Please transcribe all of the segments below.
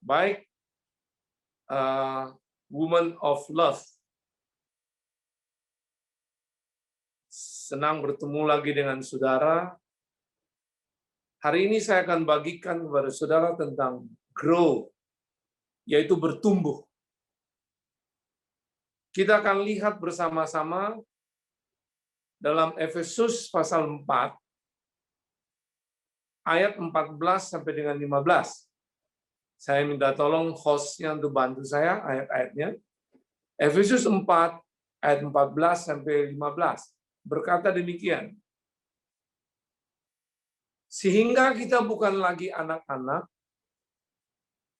Baik, Woman of Love. Senang bertemu lagi dengan saudara. Hari ini saya akan bagikan kepada saudara tentang grow, yaitu bertumbuh. Kita akan lihat bersama-sama dalam Efesus pasal 4, ayat 14 sampai dengan 15. Saya minta tolong hostnya untuk bantu saya ayat-ayatnya. Efesus 4 ayat 14 sampai 15 berkata demikian. Sehingga kita bukan lagi anak-anak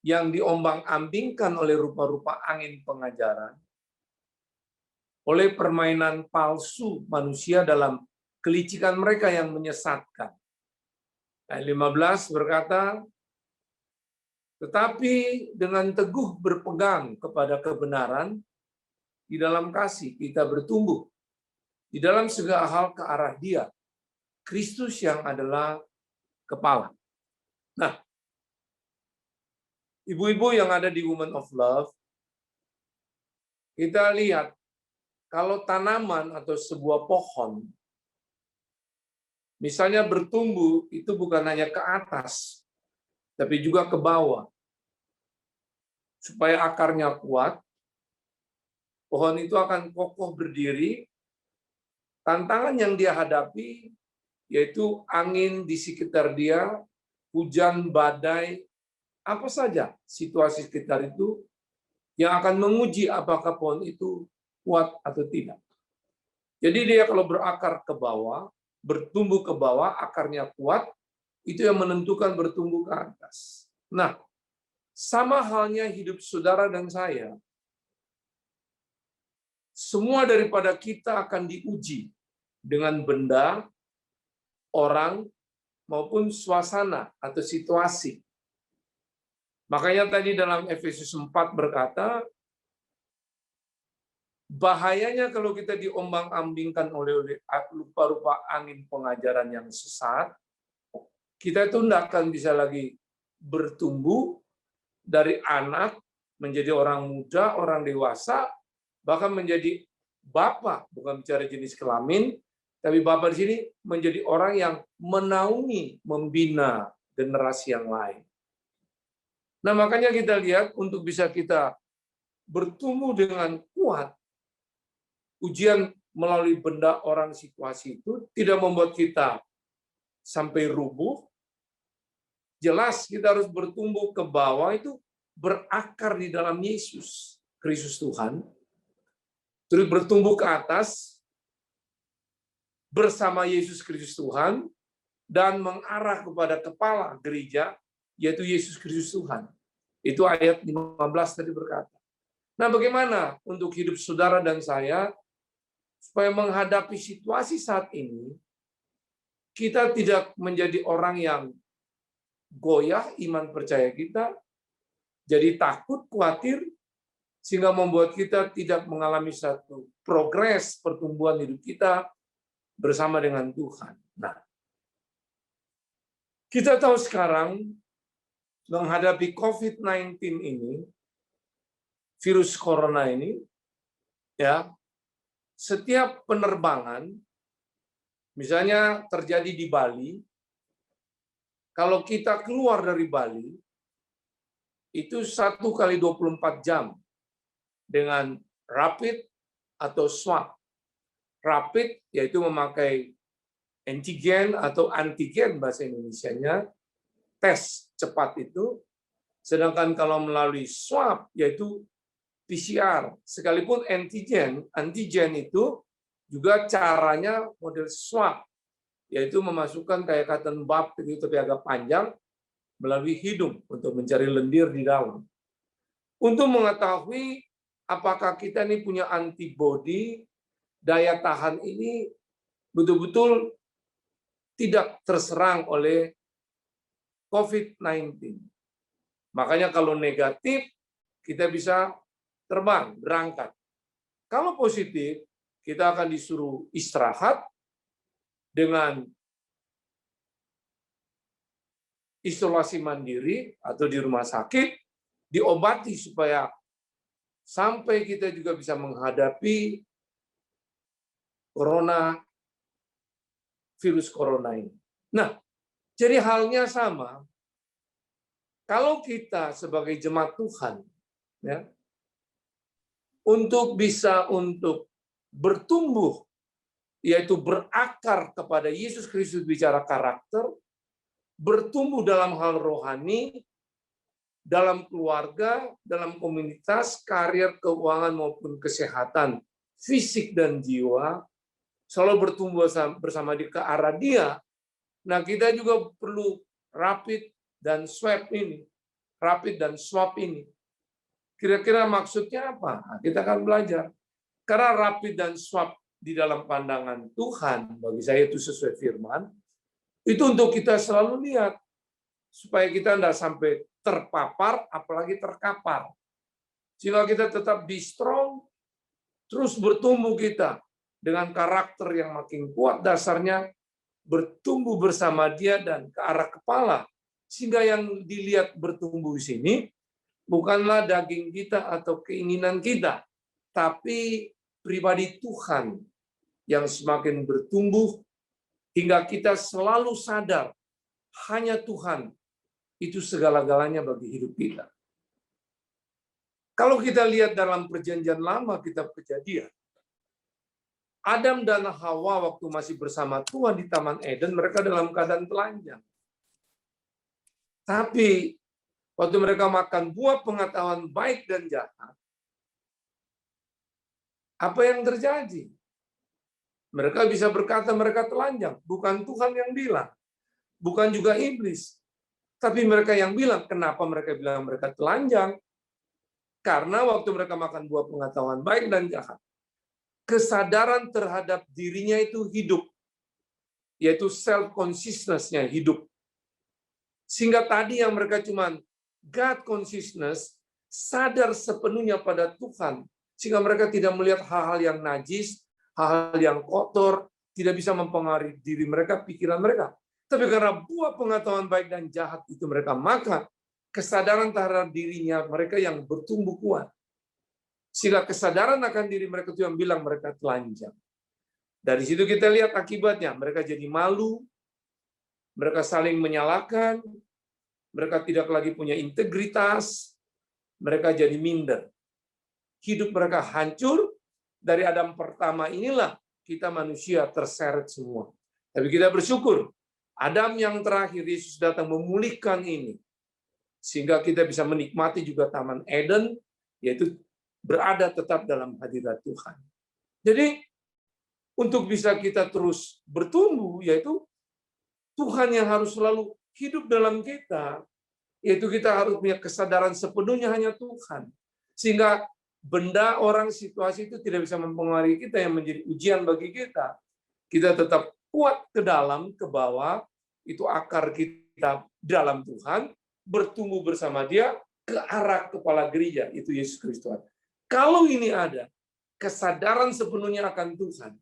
yang diombang-ambingkan oleh rupa-rupa angin pengajaran, oleh permainan palsu manusia dalam kelicikan mereka yang menyesatkan. Ayat 15 berkata, tetapi dengan teguh berpegang kepada kebenaran, di dalam kasih kita bertumbuh, di dalam segala hal ke arah Dia, Kristus yang adalah kepala. Nah, ibu-ibu yang ada di Woman of Love, kita lihat, kalau tanaman atau sebuah pohon, misalnya bertumbuh, itu bukan hanya ke atas, tapi juga ke bawah. Supaya akarnya kuat, pohon itu akan kokoh berdiri. Tantangan yang dia hadapi yaitu angin di sekitar dia, hujan, badai, apa saja situasi sekitar itu yang akan menguji apakah pohon itu kuat atau tidak. Jadi dia kalau berakar ke bawah, bertumbuh ke bawah, akarnya kuat, itu yang menentukan bertumbuh ke atas. Nah, sama halnya hidup saudara dan saya. Semua daripada kita akan diuji dengan benda, orang, maupun suasana atau situasi. Makanya tadi dalam Efesus 4 berkata, bahayanya kalau kita diombang-ambingkan oleh rupa-rupa angin pengajaran yang sesat, kita itu tidak akan bisa lagi bertumbuh dari anak menjadi orang muda, orang dewasa, bahkan menjadi bapak, bukan bicara jenis kelamin, tapi bapak di sini menjadi orang yang menaungi, membina generasi yang lain. Nah, makanya kita lihat untuk bisa kita bertumbuh dengan kuat, ujian melalui benda, orang, situasi itu tidak membuat kita sampai rubuh. Jelas kita harus bertumbuh ke bawah, itu berakar di dalam Yesus Kristus Tuhan. Terus bertumbuh ke atas bersama Yesus Kristus Tuhan dan mengarah kepada kepala gereja, yaitu Yesus Kristus Tuhan. Itu ayat 15 tadi berkata. Nah, bagaimana untuk hidup saudara dan saya supaya menghadapi situasi saat ini, kita tidak menjadi orang yang goyah iman percaya kita, jadi takut, khawatir, sehingga membuat kita tidak mengalami satu progres pertumbuhan hidup kita bersama dengan Tuhan. Nah, kita tahu sekarang menghadapi COVID-19 ini, virus corona ini, ya, setiap penerbangan, misalnya terjadi di Bali, kalau kita keluar dari Bali, itu 1 kali 24 jam dengan rapid atau swab. Rapid yaitu memakai antigen atau antigen bahasa Indonesianya, tes cepat itu. Sedangkan kalau melalui swab yaitu PCR. Sekalipun antigen itu juga caranya model swab, yaitu memasukkan kayak cotton bud itu tapi agak panjang melalui hidung untuk mencari lendir di dalam. Untuk mengetahui apakah kita ini punya antibodi, daya tahan ini betul-betul tidak terserang oleh COVID-19. Makanya kalau negatif, kita bisa terbang, berangkat. Kalau positif, kita akan disuruh istirahat dengan isolasi mandiri atau di rumah sakit diobati supaya sampai kita juga bisa menghadapi virus corona ini. Nah, jadi halnya sama. Kalau kita sebagai jemaat Tuhan, ya, untuk bertumbuh, yaitu berakar kepada Yesus Kristus bicara karakter, bertumbuh dalam hal rohani, dalam keluarga, dalam komunitas, karir, keuangan maupun kesehatan, fisik dan jiwa, selalu bertumbuh bersama ke arah Dia. Nah, kita juga perlu rapid dan swab ini. Rapid dan swab ini. Kira-kira maksudnya apa? Nah, kita akan belajar. Karena rapid dan swab di dalam pandangan Tuhan, bagi saya itu sesuai firman, itu untuk kita selalu lihat. Supaya kita tidak sampai terpapar, apalagi terkapar. Sehingga kita tetap be strong, terus bertumbuh kita dengan karakter yang makin kuat, dasarnya bertumbuh bersama Dia dan ke arah kepala. Sehingga yang dilihat bertumbuh di sini bukanlah daging kita atau keinginan kita, tapi pribadi Tuhan yang semakin bertumbuh hingga kita selalu sadar hanya Tuhan itu segala-galanya bagi hidup kita. Kalau kita lihat dalam perjanjian lama, kitab Kejadian, Adam dan Hawa waktu masih bersama Tuhan di Taman Eden, mereka dalam keadaan telanjang. Tapi waktu mereka makan buah pengetahuan baik dan jahat, apa yang terjadi? Mereka bisa berkata mereka telanjang, bukan Tuhan yang bilang, bukan juga iblis. Tapi mereka yang bilang, kenapa mereka bilang mereka telanjang? Karena waktu mereka makan buah pengetahuan baik dan jahat, kesadaran terhadap dirinya itu hidup, yaitu self-consciousness-nya hidup. Sehingga tadi yang mereka cuman God consciousness, sadar sepenuhnya pada Tuhan, sehingga mereka tidak melihat hal-hal yang najis, hal-hal yang kotor, tidak bisa mempengaruhi diri mereka, pikiran mereka. Tapi karena buah pengetahuan baik dan jahat itu mereka makan, kesadaran terhadap dirinya mereka yang bertumbuh kuat. Sehingga kesadaran akan diri mereka itu yang bilang mereka telanjang. Dari situ kita lihat akibatnya. Mereka jadi malu, mereka saling menyalahkan, mereka tidak lagi punya integritas, mereka jadi minder. Hidup mereka hancur, dari Adam pertama inilah kita manusia terseret semua. Tapi kita bersyukur, Adam yang terakhir, Yesus datang memulihkan ini. Sehingga kita bisa menikmati juga Taman Eden, yaitu berada tetap dalam hadirat Tuhan. Jadi, untuk bisa kita terus bertumbuh, yaitu Tuhan yang harus selalu hidup dalam kita, yaitu kita harus punya kesadaran sepenuhnya hanya Tuhan. Sehingga benda, orang, situasi itu tidak bisa mempengaruhi kita yang menjadi ujian bagi kita. Kita tetap kuat ke dalam, ke bawah, itu akar kita dalam Tuhan, bertumbuh bersama Dia ke arah kepala gereja, itu Yesus Kristus. Kalau ini ada, kesadaran sepenuhnya akan Tuhan,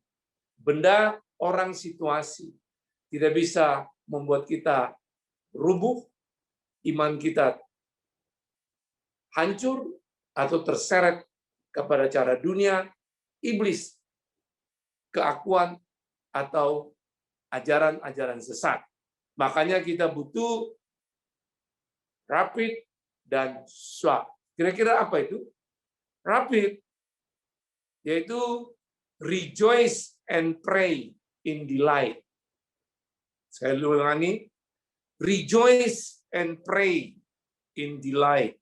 benda, orang, situasi, tidak bisa membuat kita rubuh, iman kita hancur, atau terseret kepada cara dunia, iblis, keakuan, atau ajaran-ajaran sesat. Makanya kita butuh rapid dan swab. Kira-kira apa itu? Rapid, yaitu rejoice and pray in delight. Saya ulangi, rejoice and pray in delight.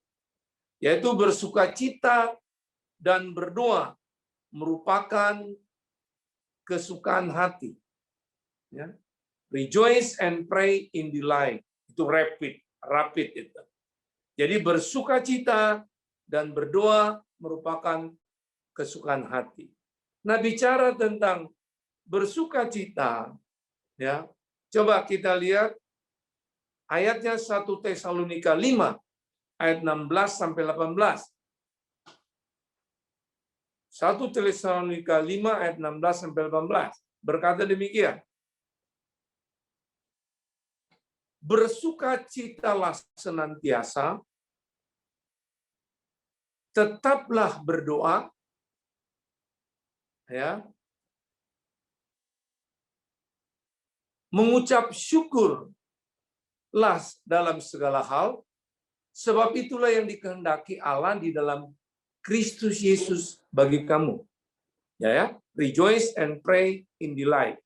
Yaitu bersukacita dan berdoa merupakan kesukaan hati. Ya. Rejoice and pray in delight. Itu rapid itu. Jadi bersukacita dan berdoa merupakan kesukaan hati. Nah, bicara tentang bersukacita, ya, coba kita lihat ayatnya 1 Tesalonika 5 ayat 16 sampai 18. 1 Tesalonika 5 ayat 16 sampai 18 berkata demikian. Bersukacitalah senantiasa, tetaplah berdoa, ya, mengucap syukurlah dalam segala hal, sebab itulah yang dikehendaki Allah di dalam Kristus Yesus bagi kamu. Ya, rejoice and pray in delight.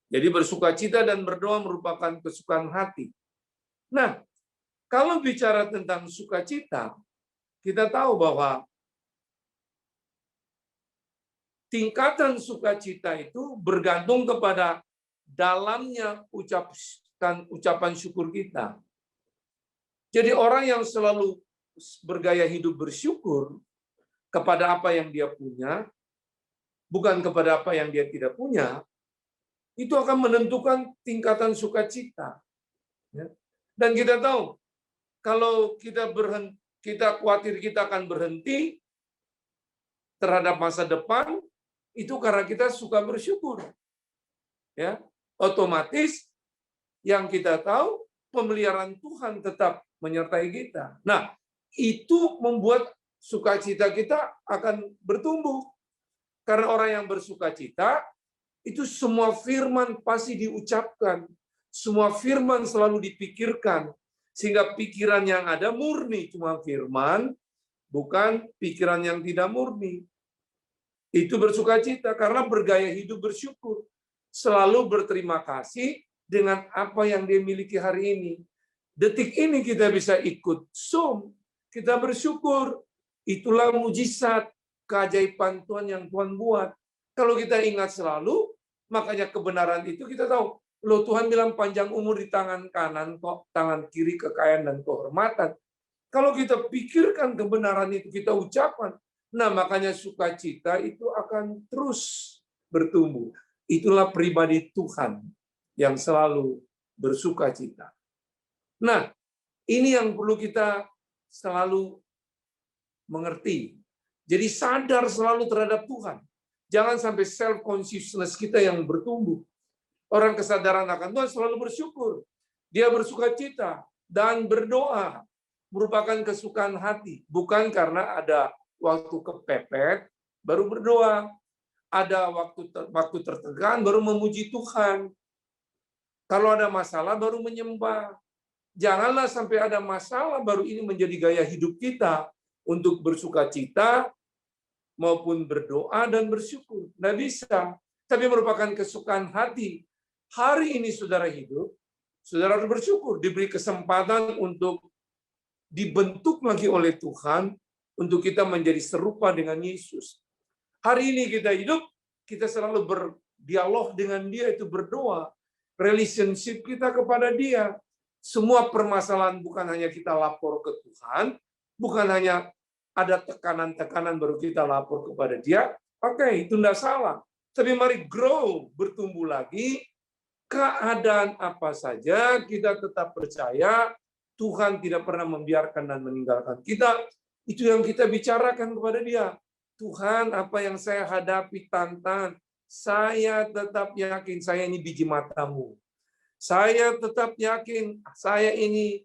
Jadi bersukacita dan berdoa merupakan kesukaan hati. Nah, kalau bicara tentang sukacita, kita tahu bahwa tingkatan sukacita itu bergantung kepada dalamnya ucapan syukur kita. Jadi orang yang selalu bergaya hidup bersyukur kepada apa yang dia punya, bukan kepada apa yang dia tidak punya, itu akan menentukan tingkatan sukacita. Dan kita tahu, kalau kita khawatir kita akan berhenti terhadap masa depan, itu karena kita suka bersyukur. Ya, otomatis yang kita tahu pemeliharaan Tuhan tetap menyertai kita. Nah, itu membuat sukacita kita akan bertumbuh. Karena orang yang bersukacita, itu semua firman pasti diucapkan. Semua firman selalu dipikirkan. Sehingga pikiran yang ada murni, cuma firman, bukan pikiran yang tidak murni. Itu bersukacita karena bergaya hidup bersyukur. Selalu berterima kasih dengan apa yang dia miliki hari ini. Detik ini kita bisa ikut Zoom, kita bersyukur. Itulah mujizat, keajaiban Tuhan yang Tuhan buat. Kalau kita ingat selalu, makanya kebenaran itu kita tahu. Loh, Tuhan bilang panjang umur di tangan kanan, kok tangan kiri kekayaan dan kehormatan. Kalau kita pikirkan kebenaran itu, kita ucapkan, nah makanya sukacita itu akan terus bertumbuh. Itulah pribadi Tuhan yang selalu bersukacita. Nah, ini yang perlu kita selalu mengerti. Jadi sadar selalu terhadap Tuhan. Jangan sampai self-consciousness kita yang bertumbuh. Orang kesadaran akan Tuhan selalu bersyukur. Dia bersukacita dan berdoa. Merupakan kesukaan hati. Bukan karena ada waktu kepepet, baru berdoa. Ada waktu tertekan, baru memuji Tuhan. Kalau ada masalah, baru menyembah. Janganlah sampai ada masalah, baru ini menjadi gaya hidup kita untuk bersukacita maupun berdoa dan bersyukur. Nggak bisa. Tapi merupakan kesukaan hati. Hari ini saudara hidup, saudara harus bersyukur. Diberi kesempatan untuk dibentuk lagi oleh Tuhan untuk kita menjadi serupa dengan Yesus. Hari ini kita hidup, kita selalu berdialog dengan Dia, itu berdoa. Relationship kita kepada Dia. Semua permasalahan bukan hanya kita lapor ke Tuhan, bukan hanya ada tekanan-tekanan baru kita lapor kepada Dia. Oke, itu tidak salah. Tapi mari grow, bertumbuh lagi. Keadaan apa saja, kita tetap percaya Tuhan tidak pernah membiarkan dan meninggalkan kita. Itu yang kita bicarakan kepada Dia. Tuhan, apa yang saya hadapi, tantangan, saya tetap yakin saya ini biji mata-Mu. Saya tetap yakin saya ini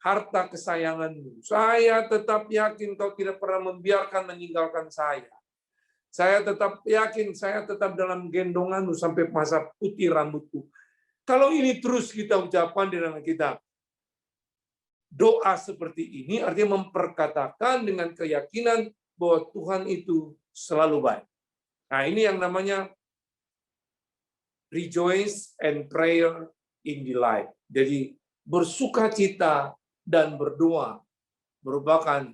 harta kesayangan-Mu. Saya tetap yakin Kau tidak pernah membiarkan meninggalkan saya. Saya tetap yakin saya tetap dalam gendongan-Mu sampai masa putih rambutku. Kalau ini terus kita ucapkan di dalam kita, doa seperti ini artinya memperkatakan dengan keyakinan bahwa Tuhan itu selalu baik. Nah, ini yang namanya rejoice and prayer in delight. Jadi bersukacita dan berdoa merupakan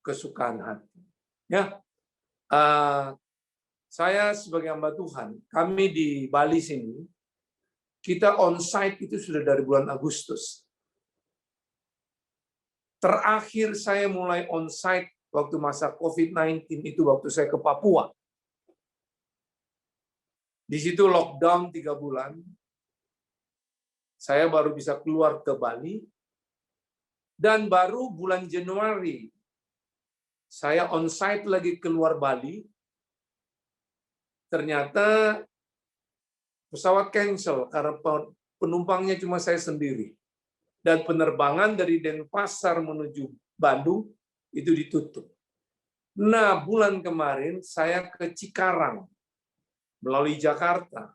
kesukaan hati. Ya, saya sebagai hamba Tuhan, kami di Bali sini, kita on-site itu sudah dari bulan Agustus. Terakhir saya mulai on-site waktu masa COVID-19 itu waktu saya ke Papua. Di situ lockdown 3 bulan. Saya baru bisa keluar ke Bali. Dan baru bulan Januari, saya on-site lagi keluar Bali. Ternyata pesawat cancel karena penumpangnya cuma saya sendiri. Dan penerbangan dari Denpasar menuju Bandung itu ditutup. Nah, bulan kemarin saya ke Cikarang melalui Jakarta,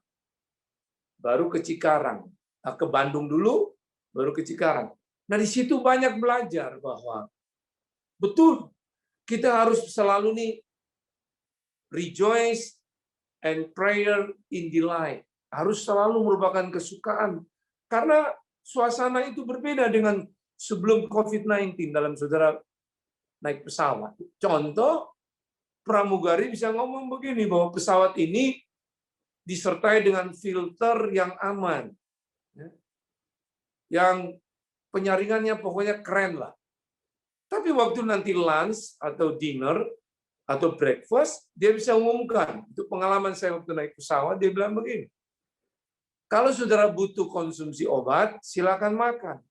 baru ke Cikarang. Nah, ke Bandung dulu, baru ke Cikarang. Nah, di situ banyak belajar bahwa betul kita harus selalu nih rejoice and prayer in delight. Harus selalu merupakan kesukaan. Karena suasana itu berbeda dengan sebelum COVID-19 dalam saudara naik pesawat. Contoh, pramugari bisa ngomong begini, bahwa pesawat ini disertai dengan filter yang aman. Yang penyaringannya pokoknya keren lah. Tapi waktu nanti lunch atau dinner atau breakfast, dia bisa umumkan. Itu pengalaman saya waktu naik pesawat, dia bilang begini, kalau saudara butuh konsumsi obat, silakan makan.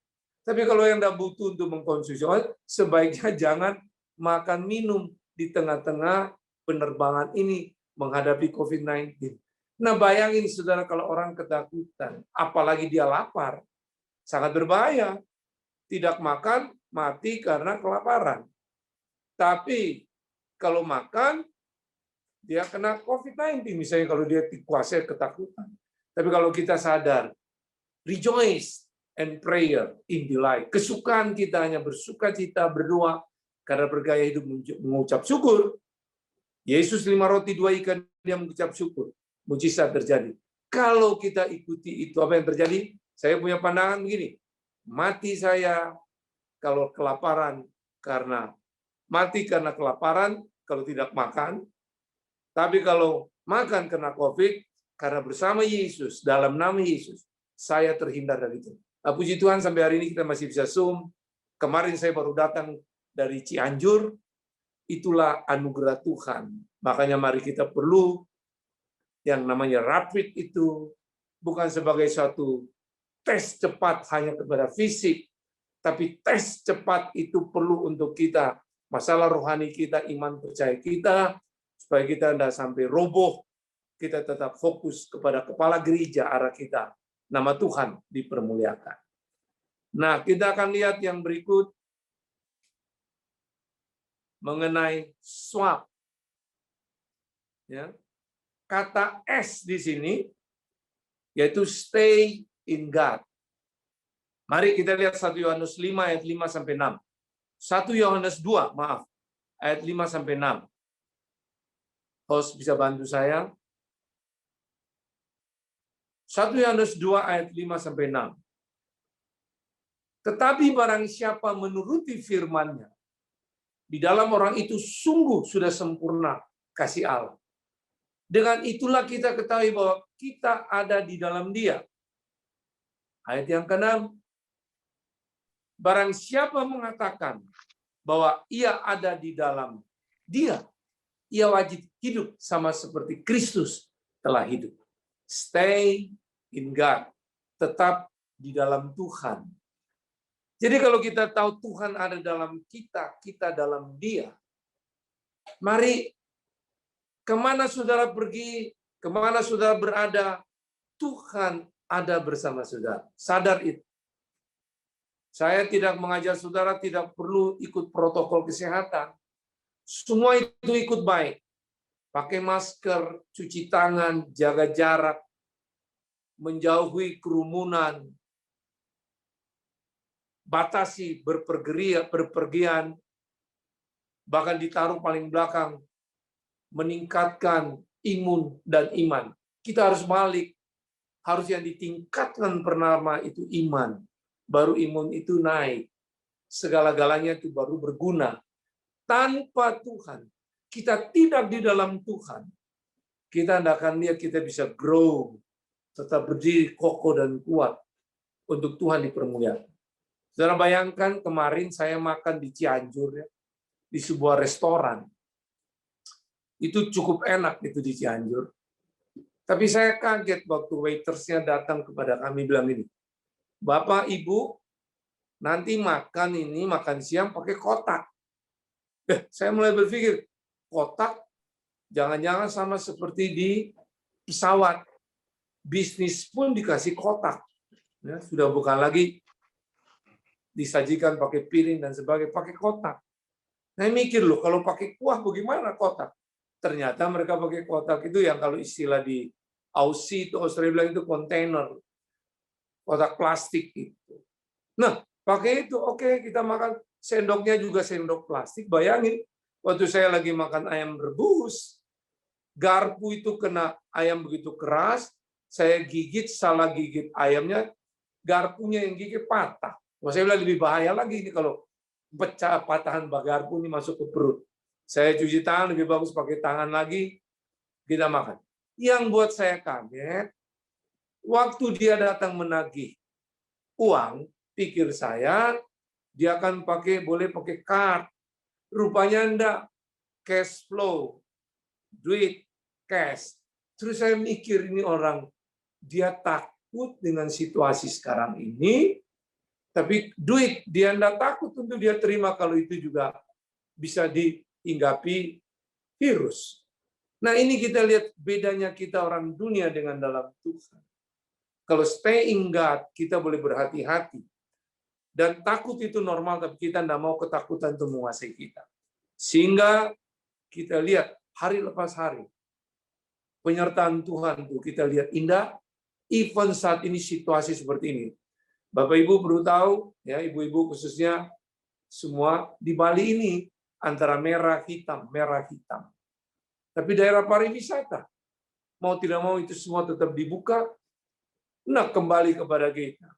Tapi kalau yang tidak butuh untuk mengkonsumsi obat, sebaiknya jangan makan minum di tengah-tengah penerbangan ini menghadapi COVID-19. Nah, bayangin saudara kalau orang ketakutan, apalagi dia lapar, sangat berbahaya. Tidak makan, mati karena kelaparan. Tapi kalau makan, dia kena COVID-19, misalnya kalau dia dikuasai ketakutan. Tapi kalau kita sadar, rejoice and prayer in delight. Kesukaan kita hanya bersuka cita, berdoa, karena bergaya hidup mengucap syukur. Yesus 5 roti 2 ikan, dia mengucap syukur. Mujizat terjadi. Kalau kita ikuti itu, apa yang terjadi? Saya punya pandangan begini, mati saya kalau kelaparan karena mati karena kelaparan kalau tidak makan, tapi kalau makan karena COVID, karena bersama Yesus, dalam nama Yesus, saya terhindar dari itu. Nah, puji Tuhan sampai hari ini kita masih bisa Zoom. Kemarin saya baru datang dari Cianjur, itulah anugerah Tuhan. Makanya mari kita perlu yang namanya rapid itu, bukan sebagai suatu tes cepat hanya kepada fisik, tapi tes cepat itu perlu untuk kita, masalah rohani kita, iman percaya kita, supaya kita tidak sampai roboh, kita tetap fokus kepada kepala gereja arah kita. Nama Tuhan dipermuliakan. Nah, kita akan lihat yang berikut mengenai swap. Ya. Kata S di sini yaitu stay in God. Mari kita lihat 1 Yohanes 5 ayat 5 sampai 6. 1 Yohanes 2, maaf, ayat 5 sampai 6. Host bisa bantu saya? 1 Yohanes 2 ayat 5 sampai 6. Tetapi barang siapa menuruti firman-Nya, di dalam orang itu sungguh sudah sempurna kasih Allah. Dengan itulah kita ketahui bahwa kita ada di dalam Dia. Ayat yang ke-6. Barang siapa mengatakan bahwa ia ada di dalam Dia, ia wajib hidup sama seperti Kristus telah hidup. Stay in God. Tetap di dalam Tuhan. Jadi kalau kita tahu Tuhan ada dalam kita, kita dalam Dia, mari kemana saudara pergi, kemana saudara berada, Tuhan ada bersama saudara. Sadar itu. Saya tidak mengajar saudara tidak perlu ikut protokol kesehatan. Semua itu ikut baik. Pakai masker, cuci tangan, jaga jarak, menjauhi kerumunan, batasi berpergian, bahkan ditaruh paling belakang, meningkatkan imun dan iman. Kita harus balik. Harus yang ditingkatkan pertama itu iman. Baru imun itu naik. Segala-galanya itu baru berguna. Tanpa Tuhan, kita tidak di dalam Tuhan, kita tidak akan lihat kita bisa grow, tetap berdiri kokoh dan kuat untuk Tuhan dipermuliakan. Saudara bayangkan kemarin saya makan di Cianjur, ya, di sebuah restoran. Itu cukup enak itu di Cianjur. Tapi saya kaget waktu waitersnya datang kepada kami bilang ini, Bapak, Ibu, nanti makan siang pakai kotak. Saya mulai berpikir, kotak jangan-jangan sama seperti di pesawat. Bisnis pun dikasih kotak. Ya, sudah bukan lagi disajikan pakai piring dan sebagainya, pakai kotak. Saya mikir loh, kalau pakai kuah bagaimana kotak? Ternyata mereka pakai kotak itu yang kalau istilah di Aussie itu Australia bilang itu kontainer, kotak plastik itu. Nah, pakai itu oke, kita makan, sendoknya juga sendok plastik. Bayangin waktu saya lagi makan ayam rebus, garpu itu kena ayam begitu keras, saya gigit, salah gigit ayamnya, garpunya yang gigit patah. Saya bilang lebih bahaya lagi ini kalau pecah patahan garpu ini masuk ke perut. Saya cuci tangan, lebih bagus pakai tangan lagi, kita makan. Yang buat saya kaget, waktu dia datang menagih uang, pikir saya dia akan boleh pakai card. Rupanya enggak, cash flow, duit, cash. Terus saya mikir ini orang, dia takut dengan situasi sekarang ini, tapi duit dia enggak takut untuk dia terima kalau itu juga bisa dihinggapi virus. Nah ini kita lihat bedanya kita orang dunia dengan dalam Tuhan. Kalau stay in God, kita boleh berhati-hati. Dan takut itu normal, tapi kita tidak mau ketakutan itu menguasai kita. Sehingga kita lihat hari lepas hari, penyertaan Tuhan itu kita lihat indah, even saat ini situasi seperti ini. Bapak Ibu perlu tahu, ya ibu-ibu khususnya semua di Bali ini antara merah hitam. Tapi daerah pariwisata, mau tidak mau itu semua tetap dibuka. Nah, kembali kepada kita.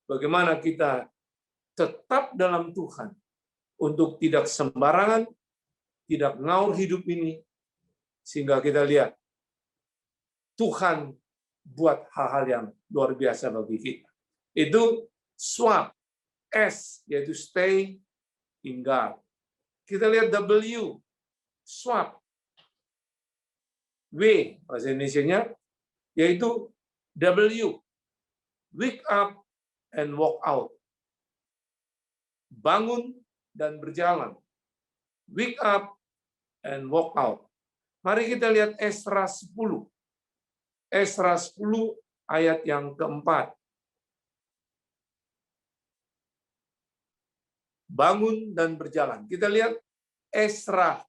Bagaimana kita tetap dalam Tuhan untuk tidak sembarangan, tidak ngaur hidup ini, sehingga kita lihat Tuhan buat hal-hal yang luar biasa bagi kita. Itu swap, S, yaitu stay in God. Kita lihat W, swap. W, bahasa Indonesianya, yaitu W, wake up and walk out. Bangun dan berjalan. Wake up and walk out. Mari kita lihat Esra 10. Esra 10 ayat yang keempat. Bangun dan berjalan. Kita lihat Esra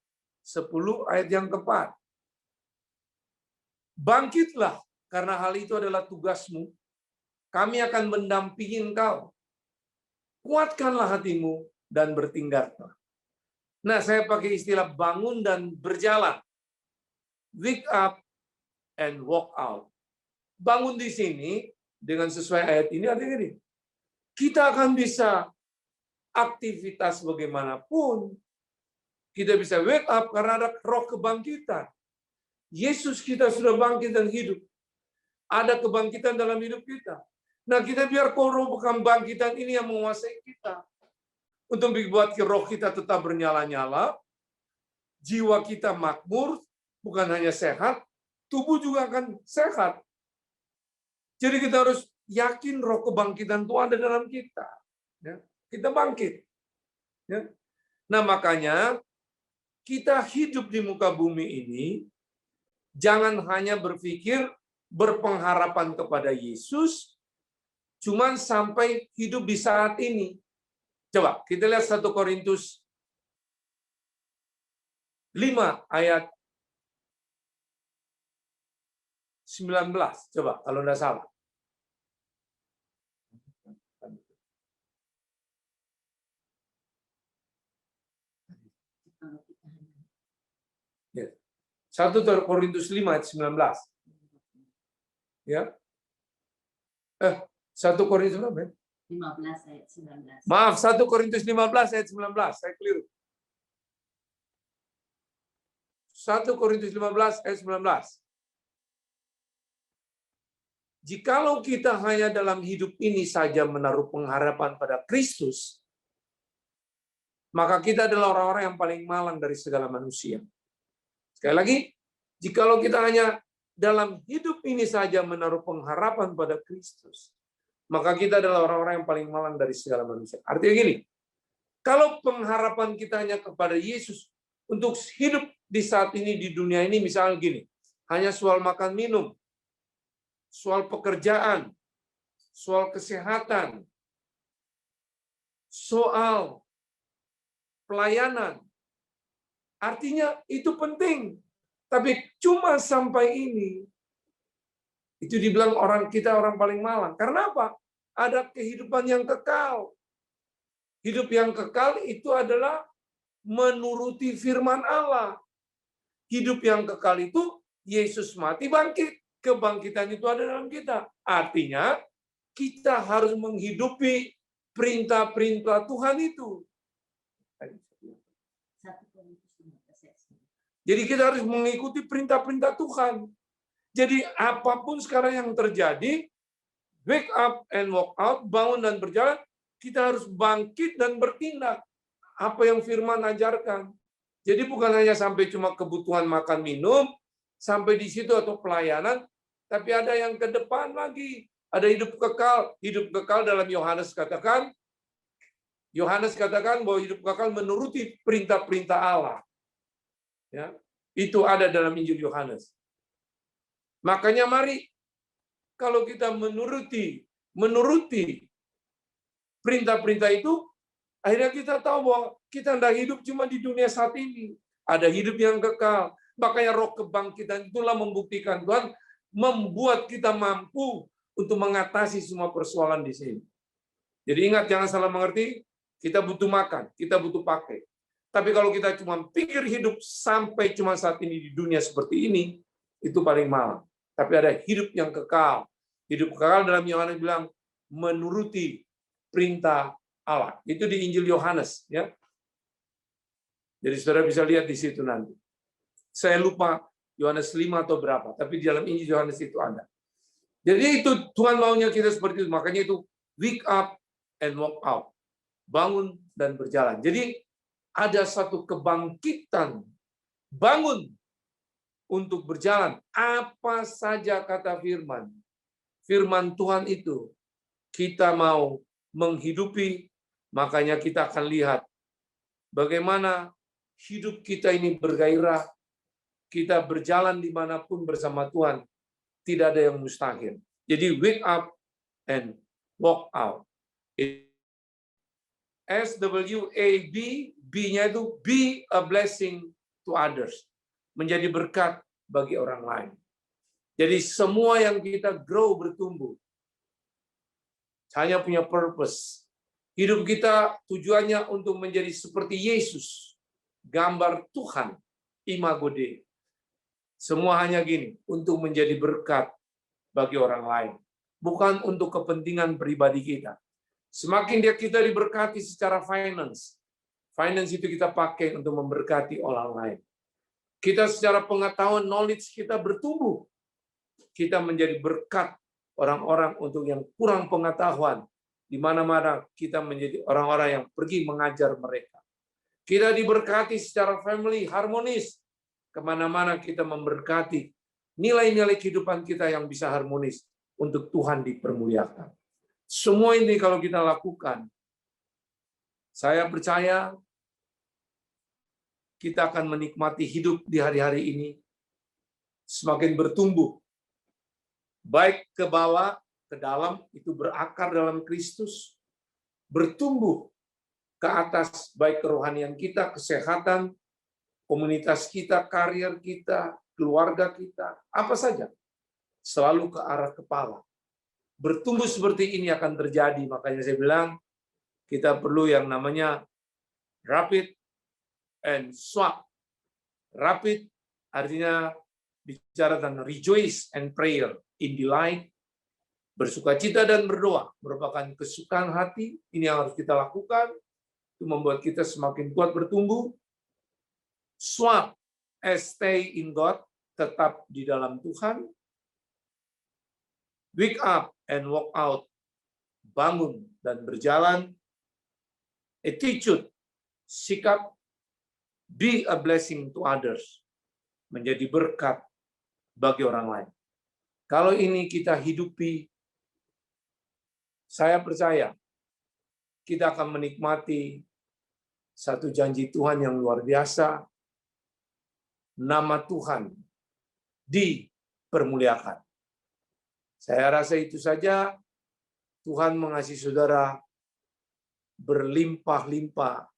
10 ayat yang keempat. Bangkitlah, karena hal itu adalah tugasmu. Kami akan mendampingi engkau. Kuatkanlah hatimu dan bertingkatlah. Nah, saya pakai istilah bangun dan berjalan. Wake up and walk out. Bangun di sini dengan sesuai ayat ini artinya gini. Kita akan bisa aktivitas bagaimanapun. Kita bisa wake up karena ada roh kebangkitan. Yesus kita sudah bangkit dan hidup. Ada kebangkitan dalam hidup kita. Nah, kita biar roh kebangkitan ini yang menguasai kita. Untuk membuat roh kita tetap bernyala-nyala, jiwa kita makmur, bukan hanya sehat, tubuh juga akan sehat. Jadi kita harus yakin roh kebangkitan itu ada dalam kita. Ya, kita bangkit. Ya. Nah, makanya kita hidup di muka bumi ini, jangan hanya berpikir berpengharapan kepada Yesus, cuman sampai hidup di saat ini. Coba kita lihat 1 Korintus 5 ayat 19. Coba kalau tidak salah. Ya. 1 Korintus 5 ayat 19. Ya. 1 Korintus 15 ayat 19. Maaf, 1 Korintus 15 ayat 19. Saya keliru. 1 Korintus 15 ayat 19. Jikalau kita hanya dalam hidup ini saja menaruh pengharapan pada Kristus, maka kita adalah orang-orang yang paling malang dari segala manusia. Sekali lagi, jikalau kita hanya dalam hidup ini saja menaruh pengharapan pada Kristus, maka kita adalah orang-orang yang paling malang dari segala manusia. Artinya gini, kalau pengharapan kita hanya kepada Yesus untuk hidup di saat ini, di dunia ini, misalnya gini, hanya soal makan minum, soal pekerjaan, soal kesehatan, soal pelayanan, Artinya itu penting. Tapi cuma sampai ini. Itu dibilang kita orang paling malang. Karena apa? Ada kehidupan yang kekal. Hidup yang kekal itu adalah menuruti firman Allah. Hidup yang kekal itu Yesus mati bangkit. Kebangkitan itu ada dalam kita. Artinya kita harus menghidupi perintah-perintah Tuhan itu. 1 Korintus 15. Jadi kita harus mengikuti perintah-perintah Tuhan. Jadi apapun sekarang yang terjadi, wake up and walk out, bangun dan berjalan, kita harus bangkit dan bertindak. Apa yang firman ajarkan. Jadi bukan hanya sampai cuma kebutuhan makan minum, sampai di situ atau pelayanan, tapi ada yang ke depan lagi. Ada hidup kekal. Hidup kekal dalam Yohanes katakan bahwa hidup kekal menuruti perintah-perintah Allah. Ya, itu ada dalam Injil Yohanes. Makanya mari, kalau kita menuruti perintah-perintah itu, akhirnya kita tahu bahwa kita tidak hidup cuma di dunia saat ini. Ada hidup yang kekal. Makanya roh kebangkitan itulah membuktikan Tuhan, membuat kita mampu untuk mengatasi semua persoalan di sini. Jadi ingat, jangan salah mengerti, kita butuh makan, kita butuh pakai. Tapi kalau kita cuma pikir hidup sampai cuma saat ini di dunia seperti ini, itu paling malang. Tapi ada hidup yang kekal. Hidup kekal dalam Yohanes bilang, menuruti perintah Allah. Itu di Injil Yohanes. Ya. Jadi saudara bisa lihat di situ nanti. Saya lupa Yohanes 5 atau berapa, tapi di dalam Injil Yohanes itu ada. Jadi itu Tuhan maunya kita seperti itu. Makanya itu wake up and walk out. Bangun dan berjalan. Jadi ada satu kebangkitan. Bangun untuk berjalan. Apa saja kata firman. Firman Tuhan itu kita mau menghidupi, makanya kita akan lihat bagaimana hidup kita ini bergairah. Kita berjalan dimanapun bersama Tuhan. Tidak ada yang mustahil. Jadi wake up and walk out. SWAB, B-nya itu be a blessing to others. Menjadi berkat bagi orang lain. Jadi semua yang kita grow, bertumbuh, hanya punya purpose. Hidup kita tujuannya untuk menjadi seperti Yesus. Gambar Tuhan, imago Dei. Semua hanya gini, untuk menjadi berkat bagi orang lain. Bukan untuk kepentingan pribadi kita. Semakin kita diberkati secara finance. Finance itu kita pakai untuk memberkati orang lain. Kita secara pengetahuan, knowledge kita bertumbuh. Kita menjadi berkat orang-orang untuk yang kurang pengetahuan. Di mana-mana kita menjadi orang-orang yang pergi mengajar mereka. Kita diberkati secara family, harmonis. Kemana-mana kita memberkati nilai-nilai kehidupan kita yang bisa harmonis untuk Tuhan dipermuliakan. Semua ini kalau kita lakukan, saya percaya kita akan menikmati hidup di hari-hari ini semakin bertumbuh. Baik ke bawah, ke dalam, itu berakar dalam Kristus. Bertumbuh ke atas, baik kerohanian kita, kesehatan, komunitas kita, karier kita, keluarga kita, apa saja. Selalu ke arah kepala. Bertumbuh seperti ini akan terjadi. Makanya saya bilang, kita perlu yang namanya rapid and swap. Rapid artinya bicara tentang rejoice and prayer in delight. Bersukacita dan berdoa merupakan kesukaan hati. Ini yang harus kita lakukan. Itu membuat kita semakin kuat bertumbuh. Swap, stay in God, tetap di dalam Tuhan. Wake up and walk out, bangun dan berjalan. Attitude, sikap, be a blessing to others, menjadi berkat bagi orang lain. Kalau ini kita hidupi, saya percaya kita akan menikmati satu janji Tuhan yang luar biasa. Nama Tuhan dipermuliakan. Saya rasa itu saja. Tuhan mengasihi saudara berlimpah-limpah.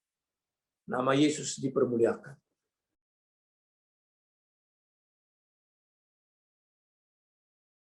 Nama Yesus dipermuliakan.